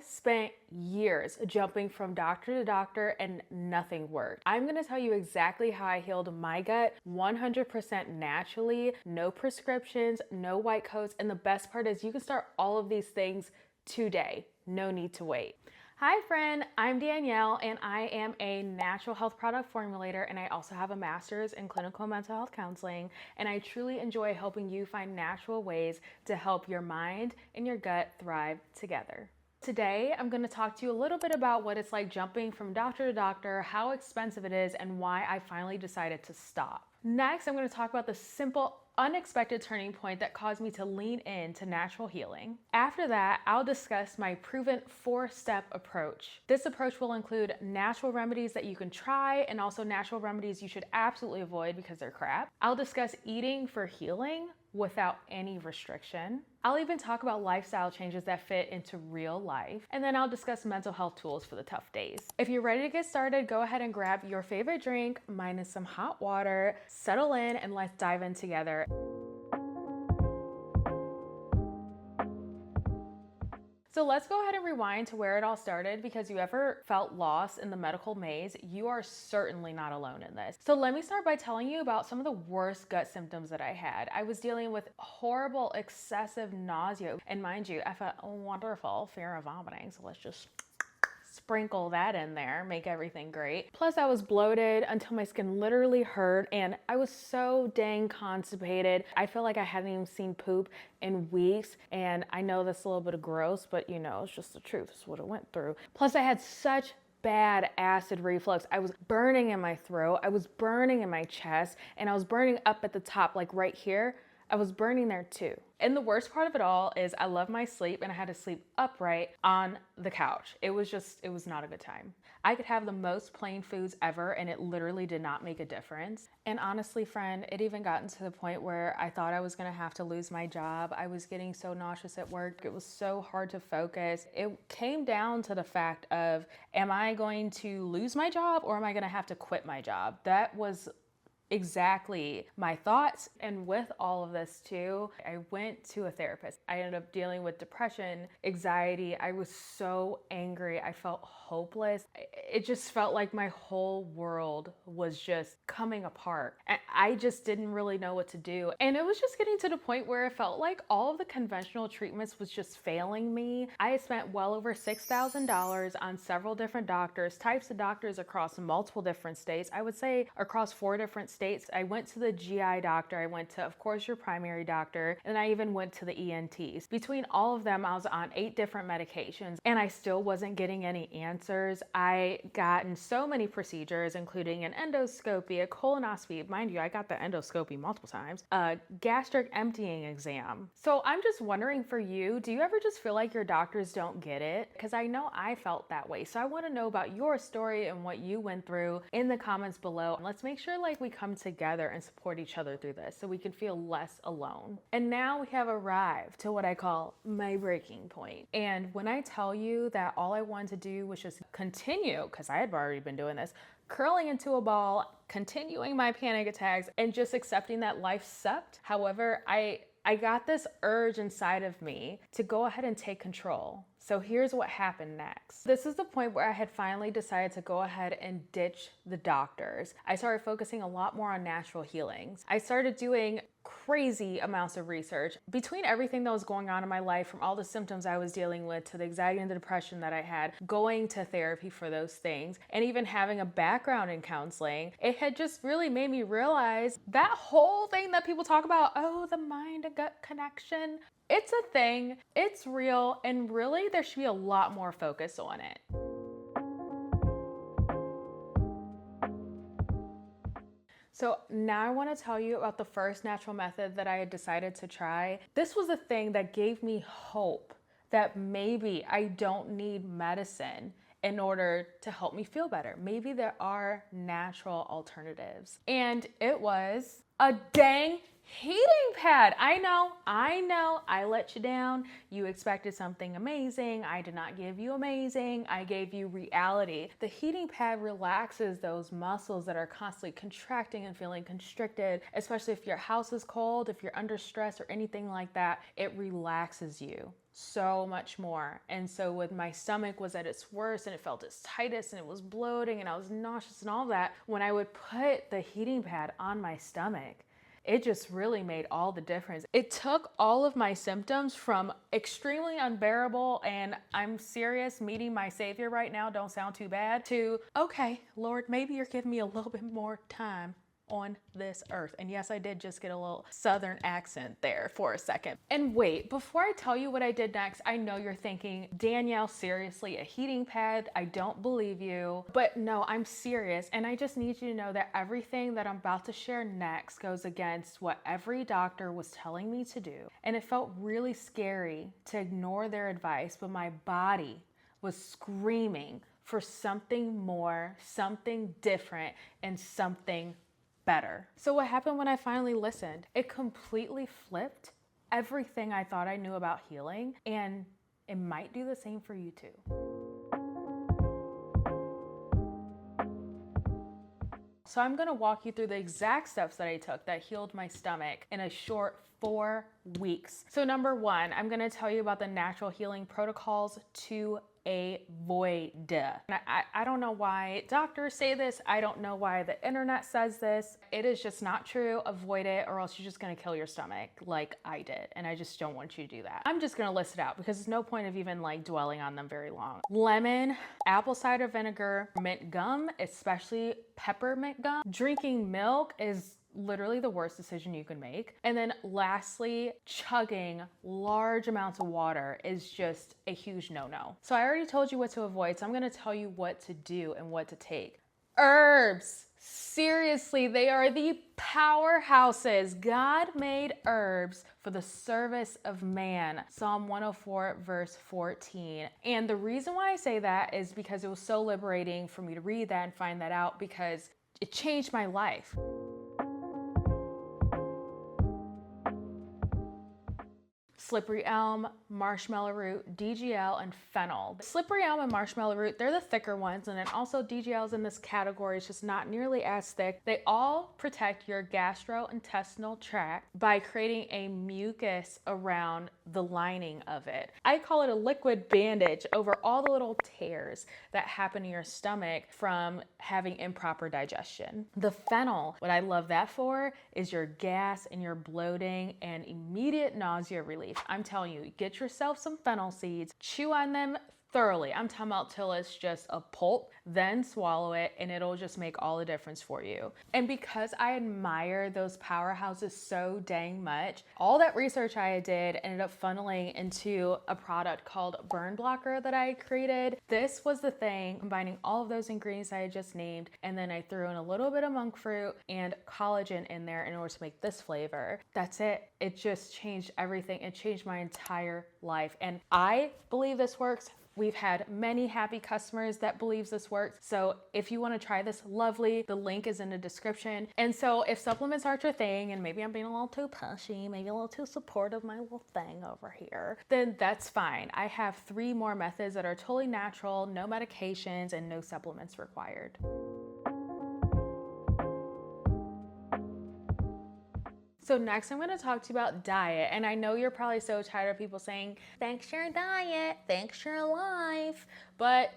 spent years jumping from doctor to doctor and nothing worked. I'm gonna tell you exactly how I healed my gut 100% naturally, no prescriptions, no white coats, and the best part is you can start all of these things today. No need to wait. Hi friend, I'm Danielle and I am a natural health product formulator, and I also have a master's in clinical mental health counseling, and I truly enjoy helping you find natural ways to help your mind and your gut thrive together. Today, I'm going to talk to you a little bit about what it's like jumping from doctor to doctor, how expensive it is, and why I finally decided to stop. Next, I'm going to talk about the simple, unexpected turning point that caused me to lean into natural healing. After that, I'll discuss my proven 4-step approach. This approach will include natural remedies that you can try and also natural remedies you should absolutely avoid because they're crap. I'll discuss eating for healing without any restriction. I'll even talk about lifestyle changes that fit into real life. And then I'll discuss mental health tools for the tough days. If you're ready to get started, go ahead and grab your favorite drink, mine is some hot water, settle in, and let's dive in together. So let's go ahead and rewind to where it all started, because you ever felt lost in the medical maze, you are certainly not alone in this. So let me start by telling you about some of the worst gut symptoms that I had. I was dealing with horrible, excessive nausea. And mind you, I felt wonderful fear of vomiting. So let's just sprinkle that in there, make everything great. Plus I was bloated until my skin literally hurt, and I was so dang constipated. I feel like I hadn't even seen poop in weeks, and I know that's a little bit gross, but you know, it's just the truth. It's what I went through. Plus I had such bad acid reflux. I was burning in my throat, I was burning in my chest, and I was burning up at the top, like right here. I was burning there too. And the worst part of it all is I love my sleep, and I had to sleep upright on the couch. It was not a good time. I could have the most plain foods ever and it literally did not make a difference. And honestly, friend, it even gotten to the point where I thought I was gonna have to lose my job. I was getting so nauseous at work. It was so hard to focus. It came down to the fact of, am I going to lose my job or am I gonna have to quit my job? That was exactly my thoughts. And with all of this too, I went to a therapist. I ended up dealing with depression, anxiety. I was so angry. I felt hopeless. It just felt like my whole world was just coming apart. And I just didn't really know what to do. And it was just getting to the point where it felt like all of the conventional treatments was just failing me. I had spent well over $6,000 on several different doctors, types of doctors across multiple different states. I would say across 4 different states. I went to the GI doctor, I went to, of course, your primary doctor, and I even went to the ENTs. Between all of them, I was on 8 different medications, and I still wasn't getting any answers. I gotten so many procedures, including an endoscopy, a colonoscopy. Mind you, I got the endoscopy multiple times, a gastric emptying exam. So I'm just wondering for you, do you ever just feel like your doctors don't get it? Because I know I felt that way. So I want to know about your story and what you went through in the comments below. And let's make sure like we come together and support each other through this so we can feel less alone. And now we have arrived to what I call my breaking point. And when I tell you that all I wanted to do was just continue, because I had already been doing this, curling into a ball, continuing my panic attacks, and just accepting that life sucked. However, I got this urge inside of me to go ahead and take control. So here's what happened next. This is the point where I had finally decided to go ahead and ditch the doctors. I started focusing a lot more on natural healings. I started doing crazy amounts of research. Between everything that was going on in my life, from all the symptoms I was dealing with to the anxiety and the depression that I had, going to therapy for those things, and even having a background in counseling, it had just really made me realize that whole thing that people talk about, oh, the mind and gut connection, it's a thing, it's real, and really there should be a lot more focus on it. So now I want to tell you about the first natural method that I had decided to try. This was a thing that gave me hope that maybe I don't need medicine in order to help me feel better. Maybe there are natural alternatives. And it was a dang Heating pad. I know, I let you down. You expected something amazing. I did not give you amazing. I gave you reality. The heating pad relaxes those muscles that are constantly contracting and feeling constricted, especially if your house is cold, if you're under stress or anything like that. It relaxes you so much more. And so when my stomach was at its worst and it felt its tightest and it was bloating and I was nauseous and all that, when I would put the heating pad on my stomach, it just really made all the difference. It took all of my symptoms from extremely unbearable and I'm serious, meeting my savior right now, don't sound too bad, to, okay, Lord, maybe you're giving me a little bit more time on this earth. And yes, I did just get a little southern accent there for a second. And wait, before I tell you what I did next, I know you're thinking, Danielle, seriously, a heating pad? I don't believe you. But no, I'm serious. And I just need you to know that everything that I'm about to share next goes against what every doctor was telling me to do. And it felt really scary to ignore their advice, but my body was screaming for something more, something different, and something better. So what happened when I finally listened? It completely flipped everything I thought I knew about healing, and it might do the same for you too. So I'm gonna walk you through the exact steps that I took that healed my stomach in a short 4 weeks. So number one, I'm gonna tell you about the natural healing protocols to avoid. And I don't know why doctors say this. I don't know why the internet says this. It is just not true. Avoid it, or else you're just gonna kill your stomach like I did. And I just don't want you to do that. I'm just gonna list it out because there's no point of even like dwelling on them very long. Lemon, apple cider vinegar, mint gum, especially peppermint gum. Drinking milk is literally the worst decision you can make. And then lastly, chugging large amounts of water is just a huge no-no. So I already told you what to avoid, so I'm gonna tell you what to do and what to take. Herbs. Seriously, they are the powerhouses. God made herbs for the service of man. Psalm 104 verse 14. And the reason why I say that is because it was so liberating for me to read that and find that out, because it changed my life. Slippery elm, marshmallow root, DGL, and fennel. Slippery elm and marshmallow root, they're the thicker ones, and then also DGL's in this category. It's just not nearly as thick. They all protect your gastrointestinal tract by creating a mucus around the lining of it. I call it a liquid bandage over all the little tears that happen in your stomach from having improper digestion. The fennel, what I love that for is your gas and your bloating and immediate nausea relief. I'm telling you, get yourself some fennel seeds, chew on them thoroughly. I'm talking about till it's just a pulp, then swallow it, and it'll just make all the difference for you. And because I admire those powerhouses so dang much, all that research I did ended up funneling into a product called Burn Blocker that I created. This was the thing, combining all of those ingredients I had just named, and then I threw in a little bit of monk fruit and collagen in there in order to make this flavor. That's it. It just changed everything. It changed my entire life. And I believe this works. We've had many happy customers that believes this works. So if you want to try this, lovely. The link is in the description. And so if supplements aren't your thing, and maybe I'm being a little too pushy, maybe a little too supportive of my little thing over here, then that's fine. I have 3 more methods that are totally natural, no medications, and no supplements required. So next I'm going to talk to you about diet. And I know you're probably so tired of people saying, thanks your diet, thanks your life. But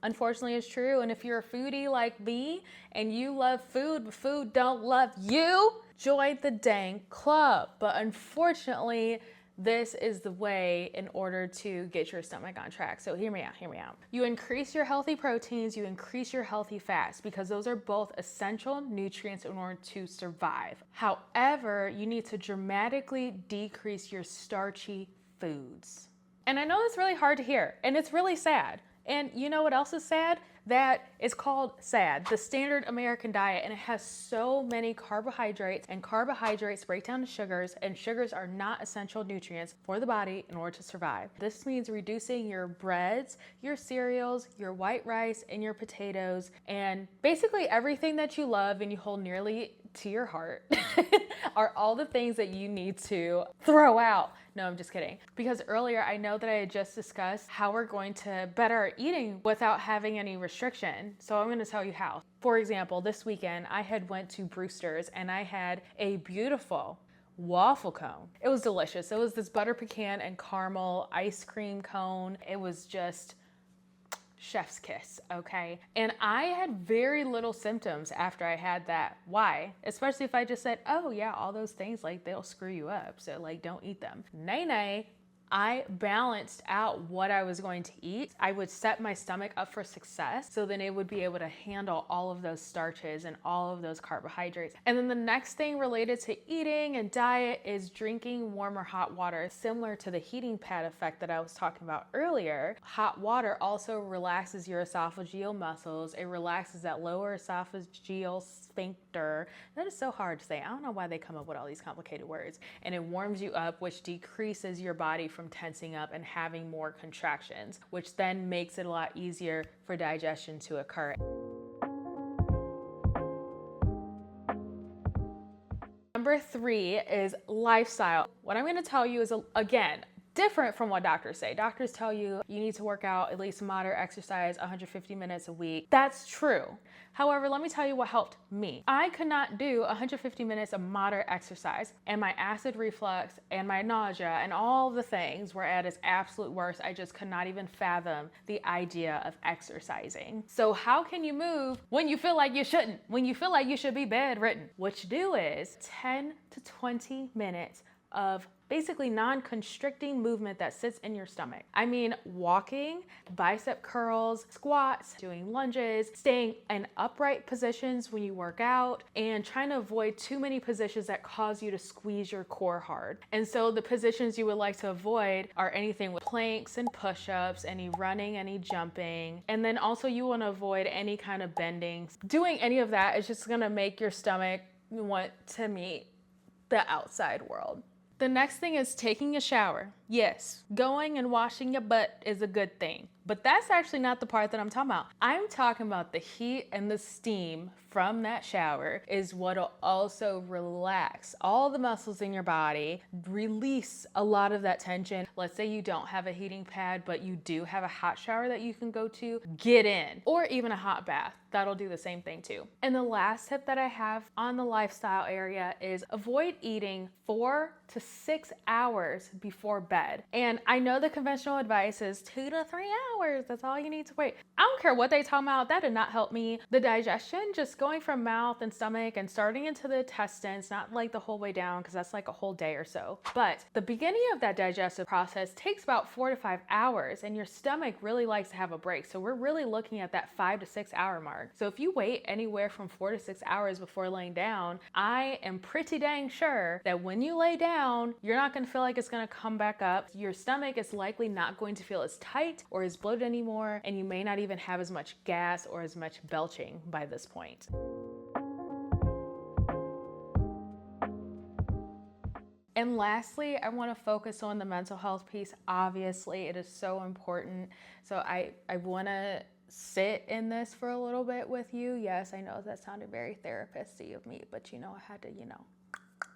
unfortunately it's true. And if you're a foodie like me and you love food, but food don't love you, join the dang club. But unfortunately, this is the way in order to get your stomach on track. So hear me out. You increase your healthy proteins, you increase your healthy fats, because those are both essential nutrients in order to survive. However, you need to dramatically decrease your starchy foods. And I know that's really hard to hear, and it's really sad. And you know what else is sad? That is called SAD, the standard American diet, and it has so many carbohydrates, and carbohydrates break down to sugars, and sugars are not essential nutrients for the body in order to survive. This means reducing your breads, your cereals, your white rice, and your potatoes, and basically everything that you love and you hold nearly to your heart are all the things that you need to throw out. No, I'm just kidding. Because earlier I know that I had just discussed how we're going to better our eating without having any restriction. So I'm going to tell you how. For example, this weekend I had went to Brewster's and I had a beautiful waffle cone. It was delicious. It was this butter pecan and caramel ice cream cone. It was just chef's kiss, okay? And I had very little symptoms after I had that. Why? Especially if I just said, oh yeah, all those things, like, they'll screw you up, so like, don't eat them. Nay, I balanced out what I was going to eat. I would set my stomach up for success so then it would be able to handle all of those starches and all of those carbohydrates. And then the next thing related to eating and diet is drinking warm or hot water, similar to the heating pad effect that I was talking about earlier. Hot water also relaxes your esophageal muscles. It relaxes that lower esophageal sphincter. That is so hard to say. I don't know why they come up with all these complicated words. And it warms you up, which decreases your body from tensing up and having more contractions, which then makes it a lot easier for digestion to occur. Number 3 is lifestyle. What I'm going to tell you is, again, different from what doctors say. Doctors tell you you need to work out at least moderate exercise 150 minutes a week. That's true. However, let me tell you what helped me. I could not do 150 minutes of moderate exercise, and my acid reflux and my nausea and all the things were at its absolute worst. I just could not even fathom the idea of exercising. So how can you move when you feel like you shouldn't? When you feel like you should be bedridden? What you do is 10 to 20 minutes of basically non-constricting movement that sits in your stomach. I mean, walking, bicep curls, squats, doing lunges, staying in upright positions when you work out, and trying to avoid too many positions that cause you to squeeze your core hard. And so the positions you would like to avoid are anything with planks and push-ups, any running, any jumping, and then also you want to avoid any kind of bending. Doing any of that is just gonna make your stomach want to meet the outside world. The next thing is taking a shower. Yes, going and washing your butt is a good thing, but that's actually not the part that I'm talking about. I'm talking about the heat and the steam from that shower is what'll also relax all the muscles in your body, release a lot of that tension. Let's say you don't have a heating pad, but you do have a hot shower that you can go to, get in, or even a hot bath. That'll do the same thing too. And the last tip that I have on the lifestyle area is avoid eating 4 to 6 hours before bed. And I know the conventional advice is 2 to 3 hours. That's all you need to wait. I don't care what they talk about. That did not help me. The digestion, just going from mouth and stomach and starting into the intestines, not like the whole way down because that's like a whole day or so. But the beginning of that digestive process takes about 4 to 5 hours, and your stomach really likes to have a break. So we're really looking at that 5 to 6 hour mark. So if you wait anywhere from 4 to 6 hours before laying down, I am pretty dang sure that when you lay down, you're not going to feel like it's going to come back up. Your stomach is likely not going to feel as tight or as bloated anymore, and you may not even have as much gas or as much belching by this point. And lastly, I want to focus on the mental health piece. Obviously, it is so important. So I want to sit in this for a little bit with you. Yes, I know that sounded very therapist-y of me, but I had to,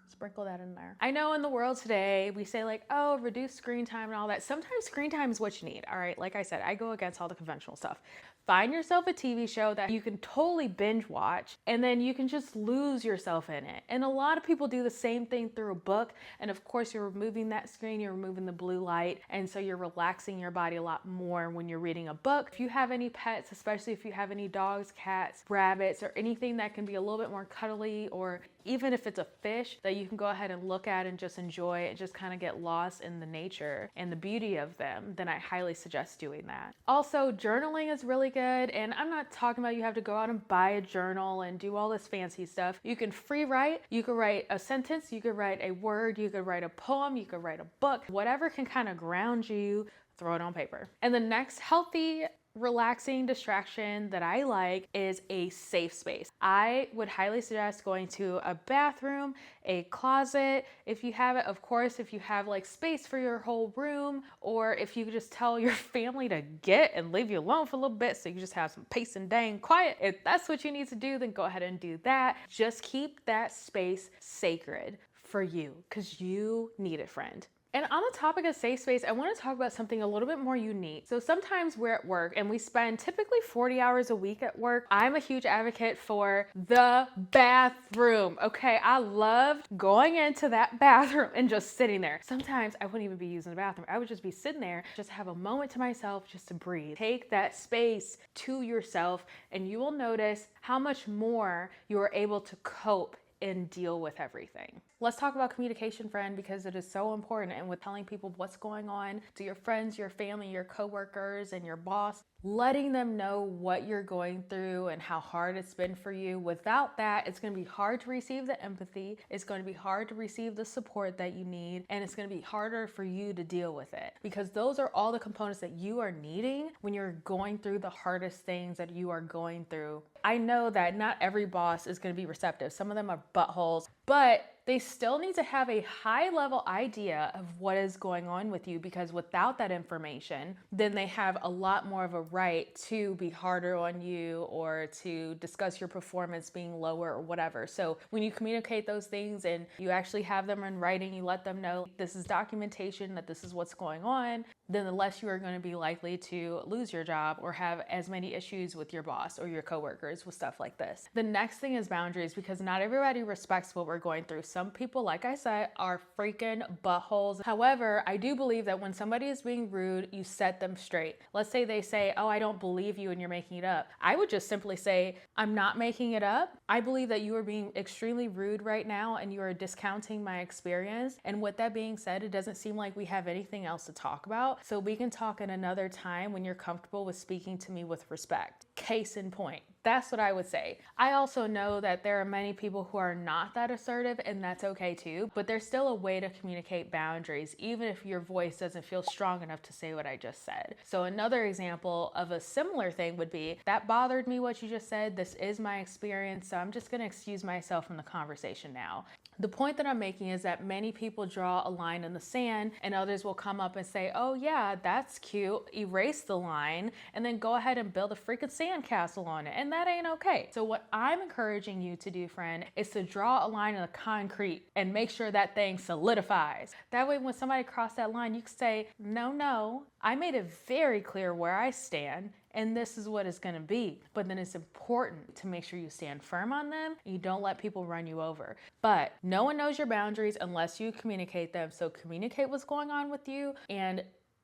sprinkle that in there. I know in the world today, we say like, oh, reduce screen time and all that. Sometimes screen time is what you need, all right? Like I said, I go against all the conventional stuff. Find yourself a TV show that you can totally binge watch, and then you can just lose yourself in it. And a lot of people do the same thing through a book. And of course, you're removing that screen, you're removing the blue light. And so you're relaxing your body a lot more when you're reading a book. If you have any pets, especially if you have any dogs, cats, rabbits, or anything that can be a little bit more cuddly, or even if it's a fish that you can go ahead and look at and just enjoy and just kind of get lost in the nature and the beauty of them, then I highly suggest doing that. Also, journaling is really good. And I'm not talking about you have to go out and buy a journal and do all this fancy stuff. You can free write. You could write a sentence. You could write a word. You could write a poem. You could write a book. Whatever can kind of ground you throw it on paper. And the next healthy relaxing distraction that I like is a safe space. I would highly suggest going to a bathroom, a closet, if you have it, of course, if you have like space for your whole room, or if you could just tell your family to get and leave you alone for a little bit so you can just have some peace and dang quiet. If that's what you need to do, then go ahead and do that. Just keep that space sacred for you because you need it, friend. And on the topic of safe space, I want to talk about something a little bit more unique. So sometimes we're at work and we spend typically 40 hours a week at work. I'm a huge advocate for the bathroom. Okay, I loved going into that bathroom and just sitting there. Sometimes I wouldn't even be using the bathroom. I would just be sitting there, just have a moment to myself, just to breathe. Take that space to yourself and you will notice how much more you are able to cope and deal with everything. Let's talk about communication, friend, because it is so important. And with telling people what's going on to your friends, your family, your coworkers, and your boss, letting them know what you're going through and how hard it's been for you. Without that, it's going to be hard to receive the empathy. It's going to be hard to receive the support that you need. And it's going to be harder for you to deal with it because those are all the components that you are needing when you're going through the hardest things that you are going through. I know that not every boss is going to be receptive. Some of them are buttholes, but they still need to have a high level idea of what is going on with you because without that information, then they have a lot more of a right to be harder on you or to discuss your performance being lower or whatever. So when you communicate those things and you actually have them in writing, you let them know this is documentation that this is what's going on, then the less you are going to be likely to lose your job or have as many issues with your boss or your coworkers with stuff like this. The next thing is boundaries because not everybody respects what we're going through. Some people, like I said, are freaking buttholes. However, I do believe that when somebody is being rude, you set them straight. Let's say they say, oh, I don't believe you and you're making it up. I would just simply say, I'm not making it up. I believe that you are being extremely rude right now and you are discounting my experience. And with that being said, it doesn't seem like we have anything else to talk about. So we can talk at another time when you're comfortable with speaking to me with respect. Case in point. That's what I would say. I also know that there are many people who are not that assertive and that's okay too, but there's still a way to communicate boundaries even if your voice doesn't feel strong enough to say what I just said. So another example of a similar thing would be, that bothered me what you just said. This is my experience, so I'm just going to excuse myself from the conversation now. The point that I'm making is that many people draw a line in the sand and others will come up and say, oh yeah, that's cute, erase the line, and then go ahead and build a freaking sandcastle on it. And that ain't okay. So what I'm encouraging you to do, friend, is to draw a line in the concrete and make sure that thing solidifies. That way when somebody crosses that line, you can say, no, I made it very clear where I stand and this is what it's going to be. But then it's important to make sure you stand firm on them and you don't let people run you over. But no one knows your boundaries unless you communicate them. So communicate what's going on with you, and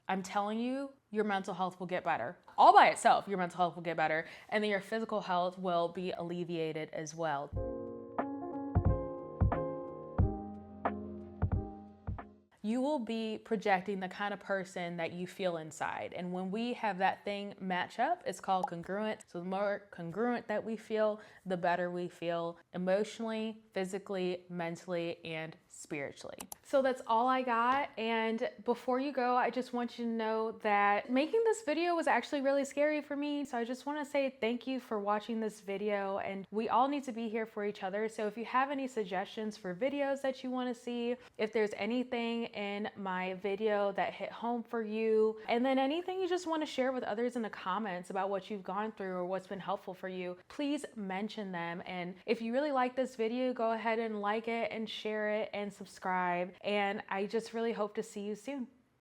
I'm telling you, your mental health will get better. All by itself, your mental health will get better, and then your physical health will be alleviated as well. You will be projecting the kind of person that you feel inside. And when we have that thing match up, it's called congruent. So the more congruent that we feel, the better we feel emotionally, physically, mentally, and spiritually. So that's all I got. And before you go, I just want you to know that making this video was actually really scary for me. So I just want to say thank you for watching this video, and we all need to be here for each other. So if you have any suggestions for videos that you want to see, if there's anything in my video that hit home for you, and then anything you just want to share with others in the comments about what you've gone through or what's been helpful for you, please mention them. And if you really like this video, go ahead and like it and share it and subscribe. And I just really hope to see you soon.